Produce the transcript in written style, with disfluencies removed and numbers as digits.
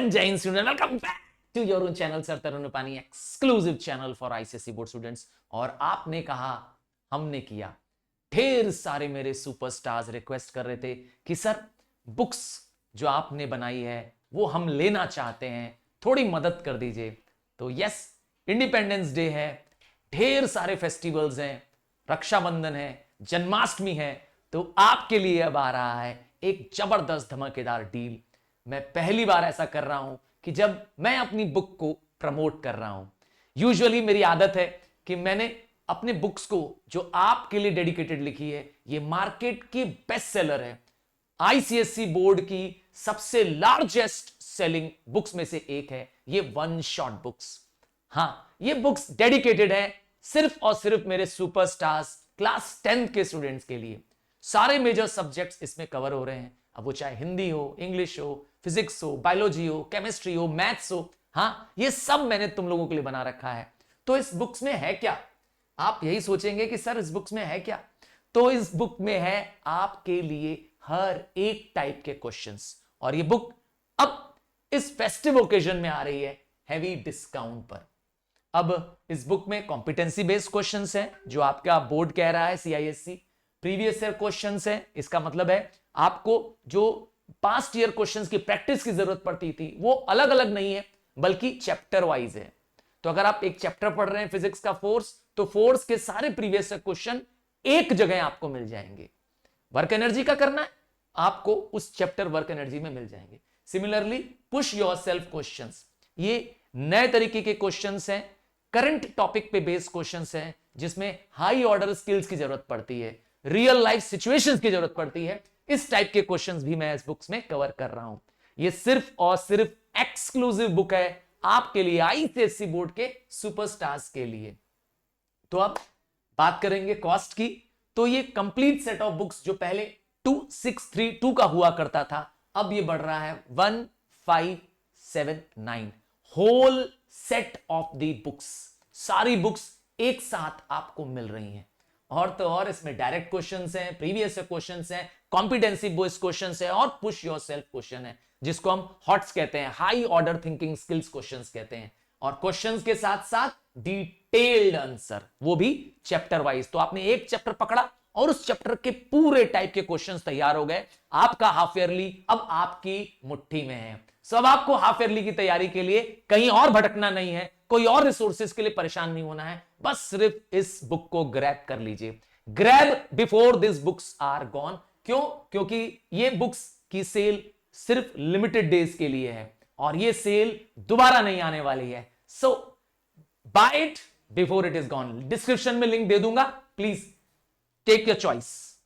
And जय हिंद student, welcome back to your own channel sir Tarun Rupani, exclusive channel for ICSE board students. और आपने कहा, हमने किया। ढेर सारे मेरे सुपरस्टार्स रिक्वेस्ट कर रहे थे कि सर बुक्स जो आपने बनाई है वो हम लेना चाहते हैं, थोड़ी मदद कर दीजिए। तो यस, इंडिपेंडेंस डे है, ढेर सारे फेस्टिवल्स हैं, रक्षाबंधन है, जन्माष्टमी है, तो आपके लिए अब आ रहा है एक जबरदस्त धमाकेदार डील। मैं पहली बार ऐसा कर रहा हूं कि जब मैं अपनी बुक को प्रमोट कर रहा हूं। यूजुअली मेरी आदत है कि मैंने अपने बुक्स को जो आपके लिए डेडिकेटेड लिखी है, ये मार्केट की बेस्ट सेलर है, आईसीएसई बोर्ड की सबसे लार्जेस्ट सेलिंग बुक्स में से एक है ये वन शॉट बुक्स। हां, ये बुक्स डेडिकेटेड है सिर्फ और सिर्फ मेरे सुपरस्टार्स क्लास 10 के स्टूडेंट्स के लिए। सारे मेजर सब्जेक्ट्स इसमें कवर हो रहे हैं, अब वो चाहे हिंदी हो, इंग्लिश हो, फिजिक्स हो, बायोलॉजी हो, केमिस्ट्री हो, मैथ्स हो। हां, ये सब मैंने तुम लोगों के लिए बना रखा है। तो इस बुक्स में है क्या? आप यही सोचेंगे कि सर इस बुक्स में है क्या? तो इस बुक में है आपके लिए हर एक टाइप के क्वेश्चंस। और ये बुक अब इस फेस्टिव ओकेजन में आ रही है हैवी डिस्काउंट पर। अब इस बुक में कॉम्पिटेंसी बेस्ड क्वेश्चंस हैं, जो आपका बोर्ड कह रहा है सीआईएससी। प्रीवियस ईयर क्वेश्चंस हैं, इसका मतलब है आपको जो पास्ट ईयर क्वेश्चंस की प्रैक्टिस की जरूरत पड़ती थी वो अलग अलग नहीं है, बल्कि चैप्टर वाइज है। तो अगर आप एक चैप्टर पढ़ रहे हैं फिजिक्स का फोर्स, तो फोर्स के सारे प्रीवियस ईयर क्वेश्चन एक जगह आपको मिल जाएंगे। वर्क एनर्जी का करना है, आपको उस चैप्टर वर्क एनर्जी में मिल जाएंगे। सिमिलरली पुश योरसेल्फ क्वेश्चंस, ये नए तरीके के क्वेश्चंस हैं, करंट टॉपिक पे बेस्ड क्वेश्चंस हैं, जिसमें हाई ऑर्डर स्किल्स की जरूरत पड़ती है, रियल लाइफ सिचुएशंस की जरूरत पड़ती है। इस टाइप के क्वेश्चंस भी मैं इस बुक्स में कवर कर रहा हूं। ये सिर्फ और सिर्फ एक्सक्लूसिव बुक है आपके लिए, आईसीएसई बोर्ड के सुपरस्टार्स के लिए। तो अब बात करेंगे कॉस्ट की। तो ये कंप्लीट सेट ऑफ बुक्स जो पहले 2632 का हुआ करता था, अब ये बढ़ रहा है 1579। Whole set of the books, सारी बुक्स एक साथ आपको मिल रही हैं। और तो और इसमें डायरेक्ट क्वेश्चंस हैं, प्रीवियस क्वेश्चंस हैं, कॉम्पिटेंसी बेस्ड क्वेश्चंस हैं और पुश योरसेल्फ क्वेश्चन है, जिसको हम हॉट्स कहते हैं, high order thinking skills questions कहते हैं। और क्वेश्चंस के साथ साथ डिटेल्ड आंसर, वो भी चैप्टर वाइज। तो आपने एक चैप्टर पकड़ा और उस चैप्टर के पूरे टाइप के क्वेश्चंस तैयार हो गए। आपका हाफ ईयरली अब आपकी मुट्ठी में है। सब आपको हाफ ईयरली की तैयारी के लिए कहीं और भटकना नहीं है, कोई और रिसोर्सेज के लिए परेशान नहीं होना है, बस सिर्फ इस बुक को ग्रैब कर लीजिए। Grab before this books are gone. क्यों? क्योंकि ये बुक्स की सेल सिर्फ लिमिटेड डेज के लिए है और ये सेल दोबारा नहीं आने वाली है। So buy it before it is gone. Description में लिंक दे दूंगा, प्लीज टेक योर चॉइस।